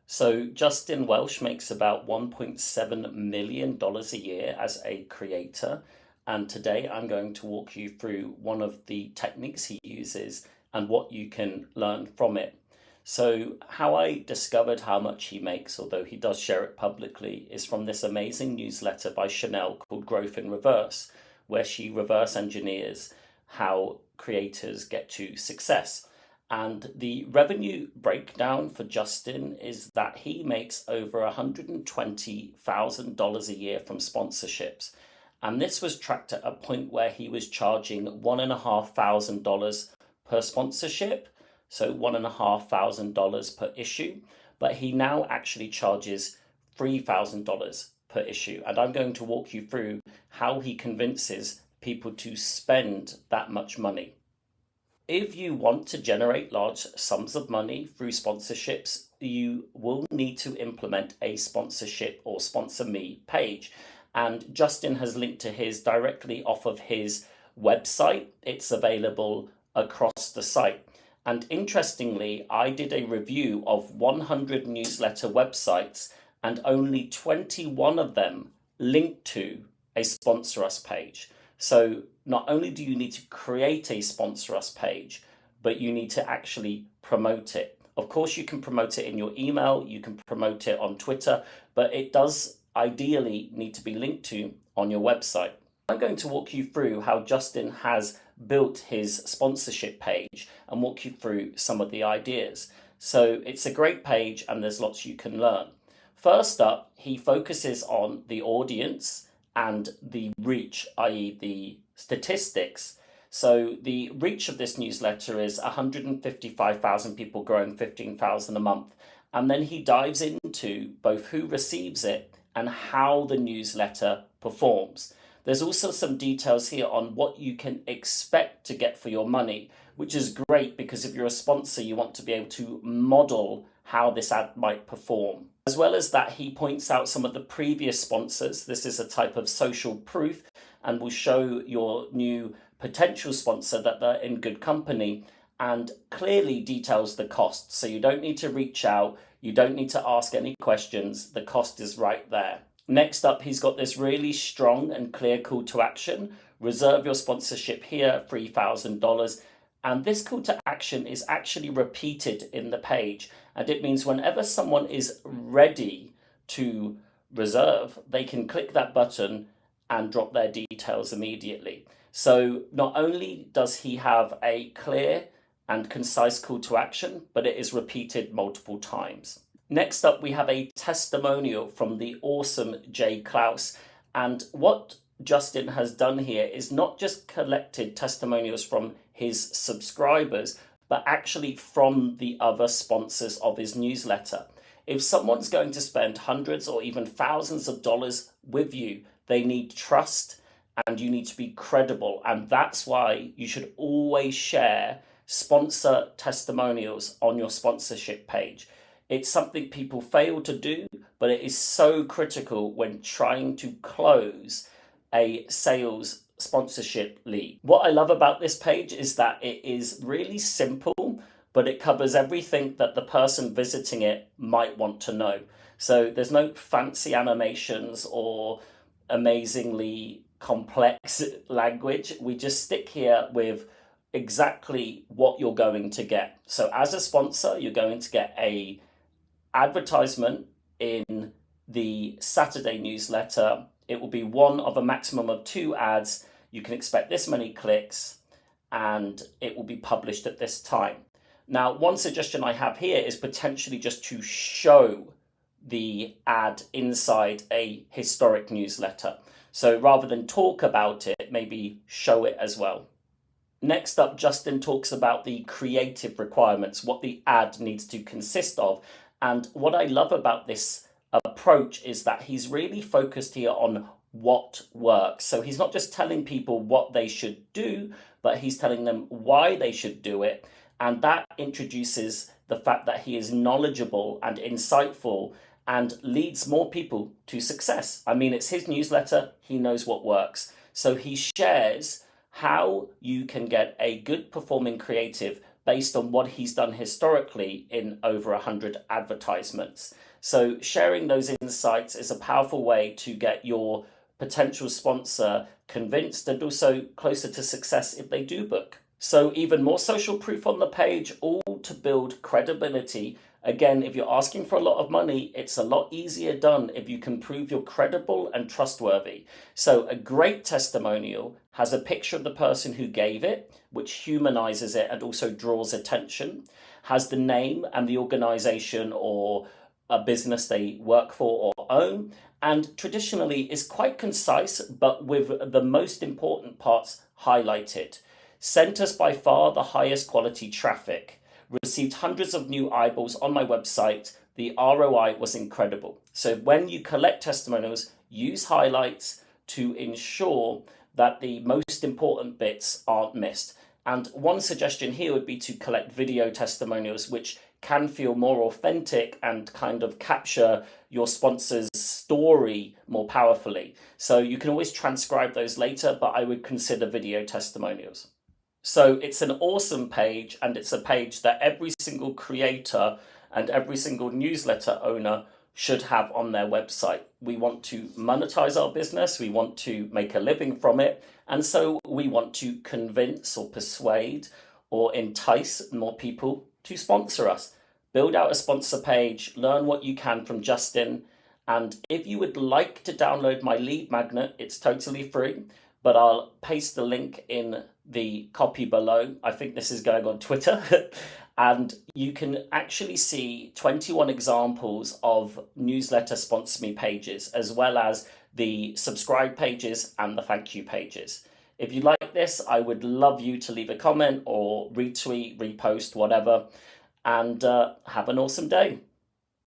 So Justin Welsh makes about $1.7 million a year as a creator. And today I'm going to walk you through one of the techniques he uses and what you can learn from it. So how I discovered how much he makes, although he does share it publicly, is from this amazing newsletter by Chanel called Growth in Reverse, where she reverse engineers how creators get to success. And the revenue breakdown for Justin is that he makes over $120,000 a year from sponsorships. And this was tracked at a point where he was charging $1,500 per sponsorship, so $1,500 per issue. But he now actually charges $3,000 per issue. And I'm going to walk you through how he convinces people to spend that much money. If you want to generate large sums of money through sponsorships, you will need to implement a sponsorship or sponsor me page. And Justin has linked to his directly off of his website. It's available across the site. And interestingly, I did a review of 100 newsletter websites and only 21 of them linked to a sponsor us page. So not only do you need to create a sponsor us page, but you need to actually promote it. Of course, you can promote it in your email, you can promote it on Twitter, but it does ideally need to be linked to on your website. I'm going to walk you through how Justin has built his sponsorship page and walk you through some of the ideas. So it's a great page and there's lots you can learn. First up, he focuses on the audience and the reach, i.e. the statistics. So the reach of this newsletter is 155,000 people growing 15,000 a month. And then he dives into both who receives it and how the newsletter performs. There's also some details here on what you can expect to get for your money, which is great because if you're a sponsor, you want to be able to model how this ad might perform. As well as that, he points out some of the previous sponsors. This is a type of social proof and will show your new potential sponsor that they're in good company and clearly details the cost. So you don't need to reach out. You don't need to ask any questions. The cost is right there. Next up, he's got this really strong and clear call to action. Reserve your sponsorship here, $3,000. And this call to action is actually repeated in the page. And it means whenever someone is ready to reserve, they can click that button and drop their details immediately. So not only does he have a clear and concise call to action, but it is repeated multiple times. Next up, we have a testimonial from the awesome Jay Klaus. And what Justin has done here is not just collected testimonials from his subscribers, but actually from the other sponsors of his newsletter. If someone's going to spend hundreds or even thousands of dollars with you, they need trust and you need to be credible. And that's why you should always share sponsor testimonials on your sponsorship page. It's something people fail to do, but it is so critical when trying to close a sales sponsorship lead. What I love about this page is that it is really simple, but it covers everything that the person visiting it might want to know. So there's no fancy animations or amazingly complex language. We just stick here with exactly what you're going to get. So as a sponsor, you're going to get a advertisement in the Saturday newsletter. It will be one of a maximum of 2 ads. You can expect this many clicks and it will be published at this time. Now, one suggestion I have here is potentially just to show the ad inside a historic newsletter. So rather than talk about it, maybe show it as well. Next up, Justin talks about the creative requirements, what the ad needs to consist of. And what I love about this approach is that he's really focused here on what works. So he's not just telling people what they should do, but he's telling them why they should do it. And that introduces the fact that he is knowledgeable and insightful and leads more people to success. I mean, it's his newsletter. He knows what works. So he shares how you can get a good performing creative based on what he's done historically in over 100 advertisements. So sharing those insights is a powerful way to get your potential sponsor convinced and also closer to success if they do book. So even more social proof on the page, all to build credibility. Again, if you're asking for a lot of money, it's a lot easier done if you can prove you're credible and trustworthy. So a great testimonial has a picture of the person who gave it, which humanizes it and also draws attention, has the name and the organization or a business they work for or own, and traditionally is quite concise, but with the most important parts highlighted. Sent us by far the highest quality traffic. Received hundreds of new eyeballs on my website. The ROI was incredible. So when you collect testimonials, use highlights to ensure that the most important bits aren't missed. And one suggestion here would be to collect video testimonials, which can feel more authentic and kind of capture your sponsor's story more powerfully. So you can always transcribe those later, but I would consider video testimonials. So it's an awesome page, and it's a page that every single creator and every single newsletter owner should have on their website. We want to monetize our business, we want to make a living from it, and so we want to convince or persuade or entice more people to sponsor us. Build out a sponsor page, learn what you can from Justin, and if you would like to download my lead magnet, it's totally free, but I'll paste the link in the copy below. I think this is going on Twitter. And you can actually see 21 examples of newsletter sponsor me pages, as well as the subscribe pages and the thank you pages. If you like this, I would love you to leave a comment or retweet, repost, whatever, and have an awesome day.